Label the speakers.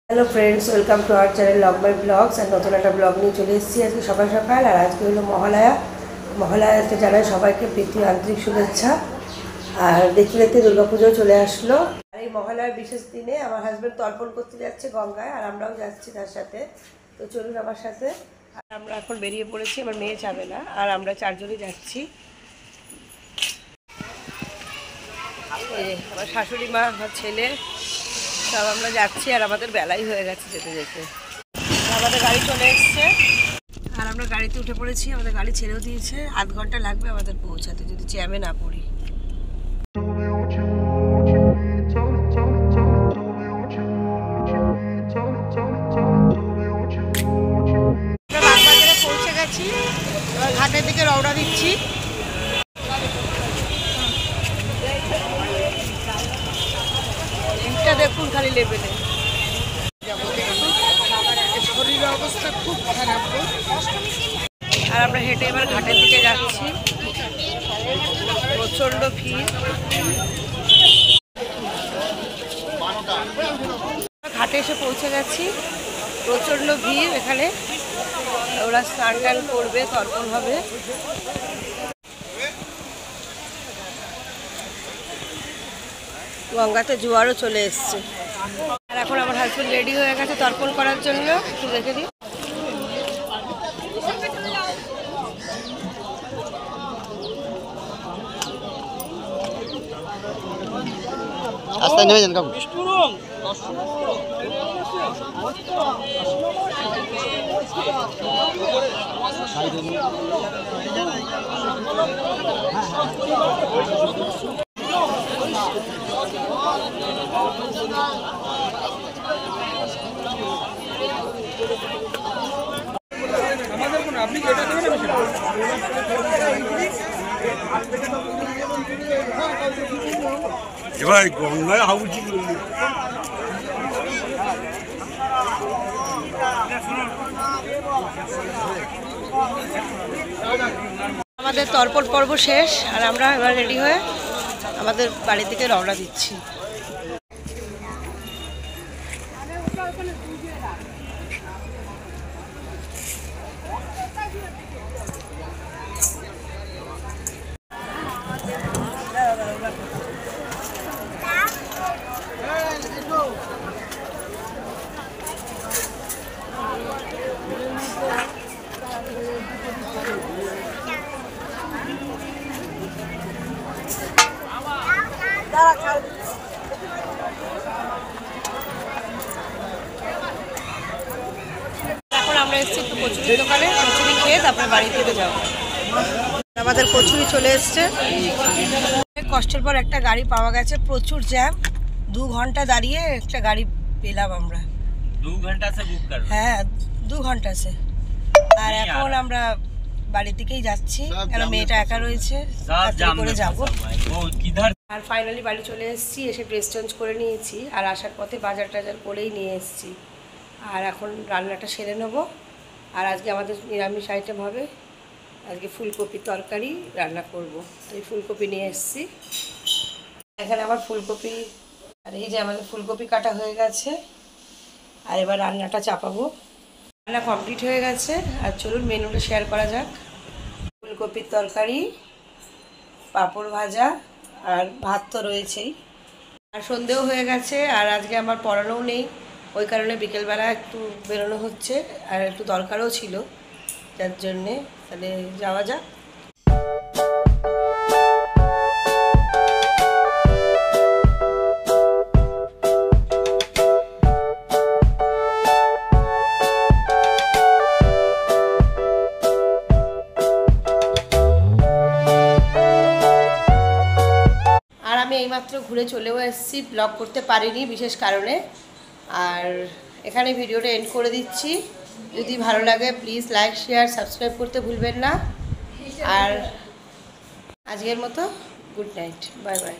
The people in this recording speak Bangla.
Speaker 1: Hello friends, welcome to our channel love my vlogs. और नतून एक ब्लग नहीं चले एसेছি আজকে সকাল সকাল। আর আজকে হলো মহালয়াতে জানাই সবাইকে প্রীতি আন্তরিক শুভেচ্ছা। আর দেখতে দেখতে দুর্গাপুজো চলে আসলো। আর এই মহালয়ার বিশেষ দিনে আমার হাজব্যান্ড তর্পণ করতে যাচ্ছে গঙ্গায়, আর আমরাও যাচ্ছি তার সাথে। তো চলুন আমার সাথে। আর আমরা এখন বেরিয়ে পড়েছি, আমার মেয়ে যাবে না, আর আমরা চারজনই যাচ্ছি। আমার শাশুড়ি মা, আমার ছেলে, সব আমরা যাচ্ছি। আর আমাদের বেলাই হয়ে গেছে যেতে যেতে। আমাদের গাড়ি চলে এসছে আর আমরা গাড়িতে উঠে পড়েছি। আমাদের গাড়ি ছেড়েও দিয়েছে, আধ ঘন্টা লাগবে আমাদের পৌঁছাতে যদি জ্যামে না পড়ি। আমরা বাগবাজারে পৌঁছে গেছি, এবার ঘাটের দিকে রওনা দিচ্ছি। দেখুন খালি লেভেলে, শরীরের অবস্থা খুব খারাপ। আর আমরা হেঁটে এবার ঘাটের দিকে যাচ্ছি। প্রচণ্ড ভিড়। ঘাটে এসে পৌঁছে গেছি, প্রচণ্ড ভিড় এখানে। ওরা স্নান টান করবে, তর্পণ হবে। গঙ্গাতে জোয়ারও চলে এসছে। আর এখন আমার হাজব্যান্ড রেডি হয়ে গেছে তর্পণ করার জন্য। একটু দেখে দিই।
Speaker 2: আস্তে নেমে যান কাকু।
Speaker 3: এবার গঙ্গায় হাউজি
Speaker 1: আমাদের তর্পণ পর্ব শেষ, আর আমরা এবার রেডি হয়ে আমাদের বাড়ি থেকে রওনা দিচ্ছি। এখন আমরা এসেছি একটু কচুরির দোকানে, কচুরি খেয়ে তারপরে বাড়ি থেকে যাবো। আমাদের কচুরি চলে এসছে। কষ্টের পর একটা গাড়ি পাওয়া গেছে, প্রচুর জ্যাম। 2 ঘন্টা দাঁড়িয়ে একটা গাড়ি পেলাম আমরা।
Speaker 2: 2 ঘন্টা से बुक कर।
Speaker 1: হ্যাঁ, 2 ঘন্টা সে। আর এখন আমরা বাড়ি থেকেই যাচ্ছি, কারণ মেয়েটা একা রয়েছে, করে যাবো। আর ফাইনালি বাড়ি চলে এসেছি। এসে ড্রেস চেঞ্জ করে নিয়েছি, আর আসার পথে বাজার টাজার করেই নিয়ে এসেছি। আর এখন রান্নাটা সেরে নেব। আর আজকে আমাদের নিরামিষ আইটেম হবে। আজকে ফুলকপি তরকারি রান্না করব। তো এই ফুলকপি নিয়ে এসেছি। এখানে আমার ফুলকপি, আর এই যে আমাদের ফুলকপি কাটা হয়ে গেছে। আর এবার রান্নাটা চাপাবো। রান্না কমপ্লিট হয়ে গেছে। আর চলুন মেনুটা শেয়ার করা যাক। ফুলকপির তরকারি, পাঁপড় ভাজা, আর ভাত তো রয়েছেই। আর সন্ধেও হয়ে গেছে। আর আজকে আমার পড়ানোও নেই, ওই কারণে বিকেলবেলা একটু বেরোনো হচ্ছে। আর একটু দরকারও ছিল, যার জন্যে। তাহলে যাওয়া যাক। আমি এইমাত্র ঘুরে চলেও এসেছি, ব্লগ করতে পারিনি বিশেষ কারণে। আর এখানে ভিডিওটা এন্ড করে দিচ্ছি। যদি ভালো লাগে প্লিজ লাইক, শেয়ার, সাবস্ক্রাইব করতে ভুলবেন না। আর আজকের মতো গুড নাইট, বাই বাই।